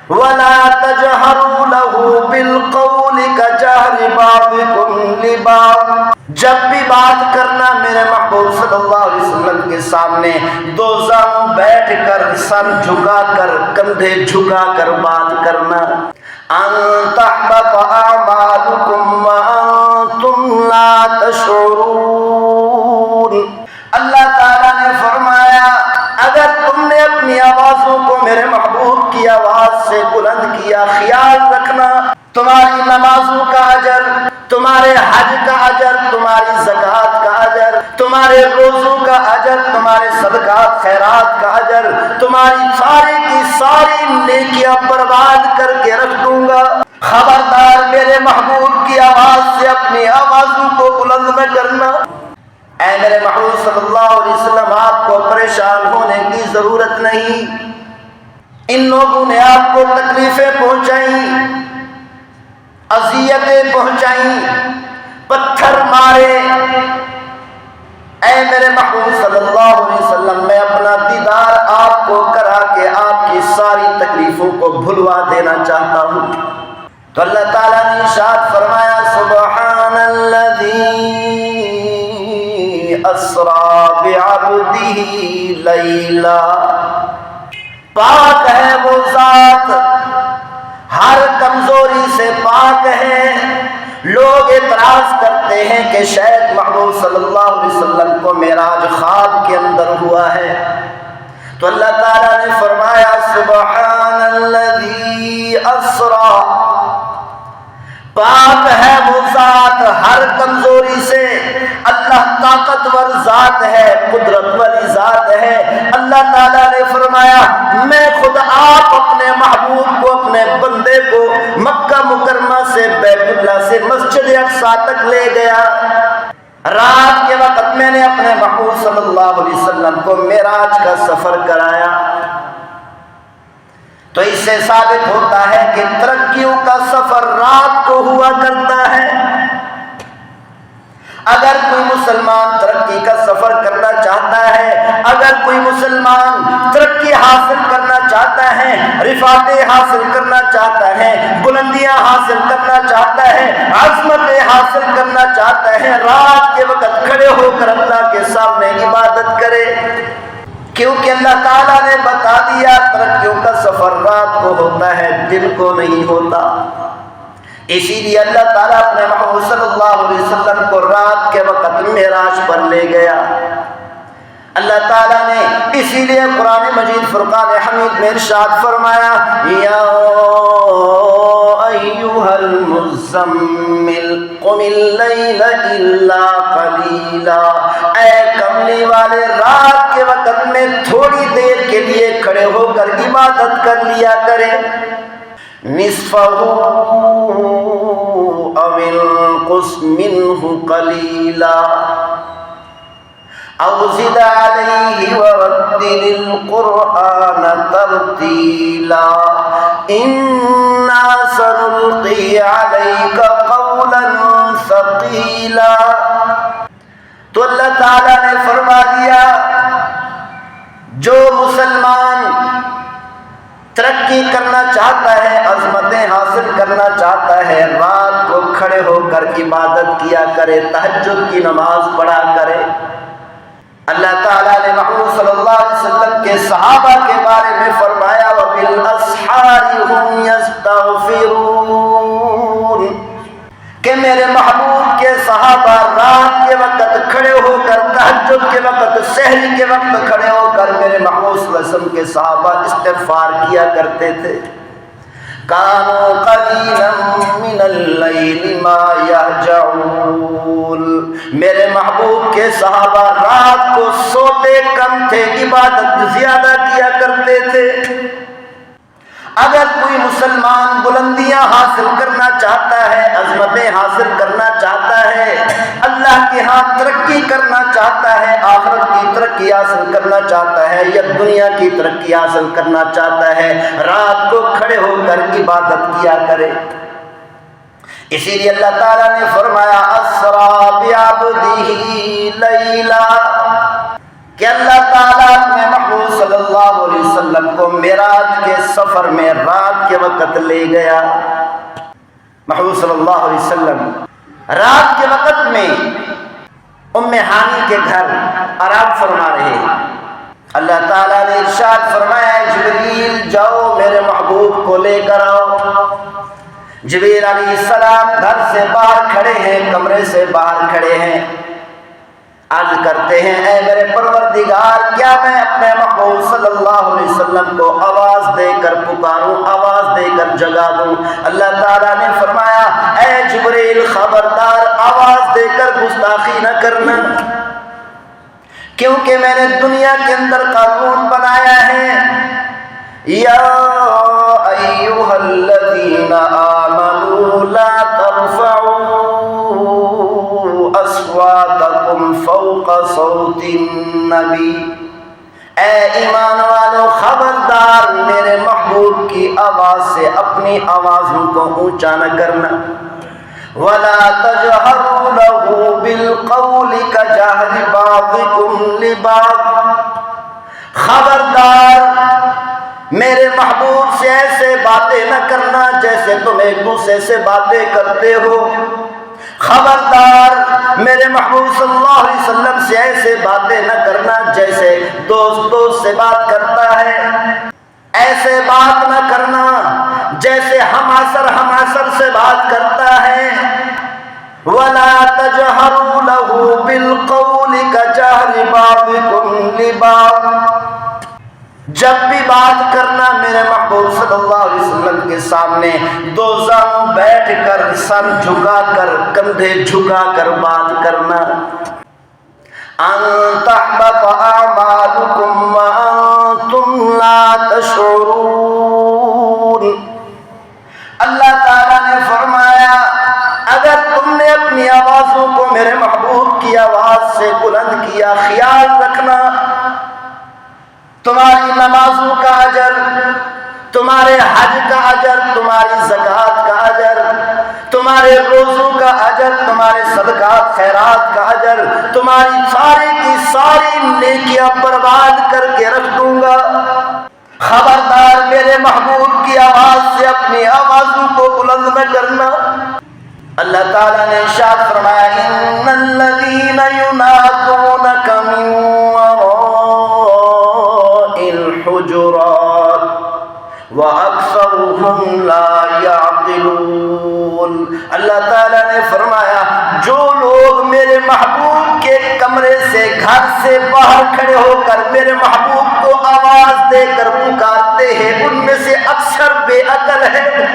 وَلَا تَجْهَرُوا لَهُ بِالْقَوْلِ كَجَهْرِ بَعْضِكُمْ لِبَعْضٍ۔ جب بھی بات کرنا میرے محبوب صلی اللہ علیہ وسلم کے سامنے دو زانوں بیٹھ کر، سر جھکا کر، کندھے جھکا کر بات کرنا۔ أَن تَحْبَطَ أَعْمَالُكُمْ وَأَنْتُمْ لَا تَشْعُرُونَ۔ اللہ تعالیٰ نے فرمایا اگر تم نے اپنی آوازوں کو میرے محبوب کی آواز سے بلند کیا، خیال رکھنا تمہاری نمازوں کا اجر، تمہارے حج کا اجر، تمہاری زکوٰۃ کا اجر، تمہارے روزوں کا اجر، تمہارے صدقات خیرات کا اجر، تمہاری ساری کی ساری نیکیاں برباد کر کے رکھ دوں گا۔ خبردار میرے محبوب کی آواز سے اپنی آوازوں کو بلند نہ کرنا۔ اے میرے محبوب صلی اللہ علیہ وسلم، آپ کو پریشان ہونے کی ضرورت نہیں۔ ان لوگوں نے آپ کو تکلیفیں پہنچائیں، اذیتیں پہنچائیں، پتھر مارے۔ اے میرے محبوب صلی اللہ علیہ وسلم، میں اپنا دیدار آپ کو کرا کے آپ کی ساری تکلیفوں کو بھلوا دینا چاہتا ہوں۔ تو اللہ تعالیٰ نے ارشاد فرمایا سبحان الذی اسریٰ بعبدہ لیلا، پاک ہے وہ ذات، ہر کمزوری سے پاک ہے۔ لوگ اعتراض کرتے ہیں کہ شاید محبوب صلی اللہ علیہ وسلم کو معراج خواب کے اندر ہوا ہے، تو اللہ تعالیٰ نے فرمایا سبحان الذی اسریٰ، پاک ہے وہ ذات ہر کمزوری سے۔ اللہ طاقتور ذات ہے، قدرت والی ذات ہے۔ اللہ تعالیٰ نے فرمایا میں خود آپ اپنے محبوب کو، اپنے بندے کو مکہ مکرمہ سے، بیت اللہ سے مسجد اقصیٰ تک لے گیا۔ رات کے وقت میں نے اپنے محبوب صلی اللہ علیہ وسلم کو معراج کا سفر کرایا۔ تو اس سے ثابت ہوتا ہے کہ ترقیوں کا سفر رات کو ہوا کرتا ہے۔ اگر کوئی مسلمان ترقی کا سفر کرنا چاہتا ہے، اگر کوئی مسلمان ترقی حاصل کرنا چاہتا ہے، رفعتیں حاصل کرنا چاہتا ہے، بلندیاں حاصل کرنا چاہتا ہے، عظمتیں حاصل کرنا چاہتا ہے، رات کے وقت کھڑے ہو کر اللہ کے سامنے عبادت کرے، کیونکہ اللہ تعالیٰ نے بتا دیا ترقیوں کا سفر رات کو ہوتا ہے، دن کو نہیں ہوتا۔ اسی لیے اللہ تعالیٰ اپنے محبوب صلی اللہ علیہ وسلم کو رات کے وقت معراج پر لے گیا۔ اللہ تعالیٰ نے اسی لیے قرآن مجید فرقان حمید میں ارشاد فرمایا یا ایھا المزمل قم اللیل الا قلیلا، اے کملی والے رات کے وقت میں تھوڑی دیر کے لیے کھڑے ہو کر عبادت کر لیا کرے۔ نصفہ او انقص منہ قلیلا او زد علیہ ورتل القرآن ترتیلا انا سنلقی علیک قولا ثقیلا۔ تو اللہ تعالیٰ نے فرما دیا جو مسلمان ترقی کرنا چاہتا ہے، عظمتیں حاصل کرنا چاہتا ہے، رات کو کھڑے ہو کر عبادت کیا کرے، تہجد کی نماز پڑھا کرے۔ اللہ تعالیٰ نے محمود صلی اللہ علیہ وسلم کے صحابہ کے بارے میں فرمایا وَبِالْأَسْحَارِ هُمْ يَسْتَغْفِرُونَ، کہ میرے محبوب کے صحابہ رات کے وقت کھڑے ہو کر، تہجد کے وقت، سحری کے وقت کھڑے ہو کر میرے محبوب صلی اللہ علیہ وسلم کے صحابہ استغفار کیا کرتے تھے۔ کانوا قلیلا من اللیل ما یہجعون، میرے محبوب کے صحابہ رات کو سوتے کم تھے، عبادت زیادہ کیا کرتے تھے۔ اگر کوئی مسلمان بلندیاں حاصل کرنا چاہتا ہے، عظمتیں حاصل کرنا چاہتا ہے، اللہ کے ہاں ترقی کرنا چاہتا ہے، آخرت کی ترقی حاصل کرنا چاہتا ہے یا دنیا کی ترقی حاصل کرنا چاہتا ہے، رات کو کھڑے ہو کر عبادت کیا کرے۔ اسی لیے اللہ تعالیٰ نے فرمایا اسریٰ بعبدہ لیلا، کہ اللہ تعالیٰ اپنے محبوب صلی اللہ علیہ وسلم کو معراج کے سفر میں رات کے وقت لے گیا۔ محبوب صلی اللہ علیہ وسلم رات کے وقت میں ام ہانی کے گھر آرام فرما رہے ہیں۔ اللہ تعالیٰ نے ارشاد فرمایا جبریل جاؤ میرے محبوب کو لے کر آؤ۔ جبریل علیہ السلام گھر سے باہر کھڑے ہیں، کمرے سے باہر کھڑے ہیں، عرض کرتے ہیں اے میرے پروردگار کیا میں اپنے محبوب صلی اللہ علیہ وسلم کو آواز دے کر پکاروں، آواز دے کر جگا دوں؟ اللہ تعالیٰ نے فرمایا اے جبریل خبردار آواز دے کر گستاخی نہ کرنا، کیونکہ میں نے دنیا کے اندر قانون بنایا ہے یا ایھا الذین آمنوا لا ترفعوا اصواتکم فوق صوت النبی، اے ایمان والو خبردار میرے محبوب کی آواز سے اپنی آوازوں کو اونچا نہ کرنا۔ وَلَا تَجْهَرُوا لَهُ بِالْقَوْلِ كَجَهْرِ بَعْضِكُمْ لِبَعْضٍ، خبردار میرے محبوب سے ایسے باتیں نہ کرنا جیسے تم ایک دوسرے سے باتیں کرتے ہو۔ خبردار میرے محبوب صلی اللہ علیہ وسلم سے ایسے باتیں نہ کرنا جیسے دوست دوست سے بات کرتا ہے، ایسے بات نہ کرنا جیسے ہماسر سے بات کرتا ہے۔ وَلَا تَجْهَرُوا لَهُ بِالْقَوْلِ كَجَهْرِ بَعْضِكُمْ لِبَعْضٍ، جب بھی بات کرنا میرے محبوب صلی اللہ علیہ وسلم کے سامنے دو زانوں بیٹھ کر سر جھکا کر کندھے جھکا کر بات کرنا۔ ان تحبط اعمالکم وانتم لا تشعرون، اللہ تعالیٰ نے فرمایا اگر تم نے اپنی آوازوں کو میرے محبوب کی آواز سے بلند کیا، خیال رکھنا تمہاری نمازوں کا اجر، تمہارے حج کا اجر، تمہاری زکوٰۃ کا اجر، تمہارے روزوں کا اجر، تمہارے صدقات خیرات کا اجر، تمہاری ساری کی ساری نیکیاں برباد کر کے رکھ دوں گا۔ خبردار میرے محبوب کی آواز سے اپنی آوازوں کو بلند نہ کرنا۔ اللہ تعالیٰ نے ارشاد فرمایا ان الذین ینادونک من وراء الحجرات وَأَكْثَرُهُمْ لَا يَعْقِلُونَ، اللہ تعالیٰ نے فرمایا جو لوگ میرے محبوب کے کمرے سے گھر سے باہر کھڑے ہو کر میرے محبوب کو آواز دے کر پکارتے ہیں ان میں سے اکثر بے عقل ہے۔